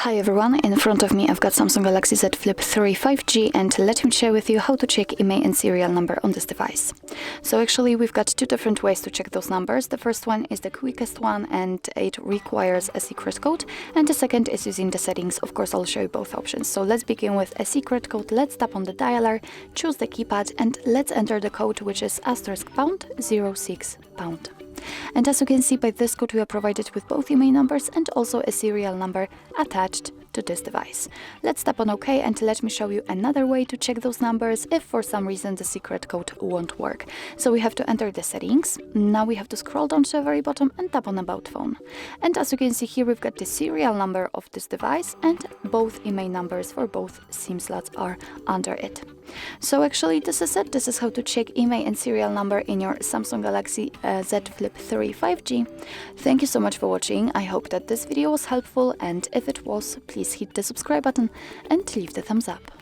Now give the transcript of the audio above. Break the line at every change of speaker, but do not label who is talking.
Hi everyone, in front of me I've got Samsung Galaxy Z Flip 3 5G, and let me share with you how to check IMEI and serial number on this device. So actually we've got two different ways to check those numbers. The first one is the quickest one and it requires a secret code, and the second is using the settings. Of course I'll show you both options. So let's begin with a secret code. Let's tap on the dialer, choose the keypad, and let's enter the code, which is *#06#. And as you can see, by this code we are provided with both IMEI numbers and also a serial number attached to this device. Let's tap on OK, and let me show you another way to check those numbers if for some reason the secret code won't work. So we have to enter the settings. Now we have to scroll down to the very bottom and tap on About Phone. And as you can see here, we've got the serial number of this device, and both IMEI numbers for both SIM slots are under it. So actually this is it. This is how to check IMEI and serial number in your Samsung Galaxy Z Flip 3 5G. Thank you so much for watching. I hope that this video was helpful, and if it was, please hit the subscribe button and leave the thumbs up.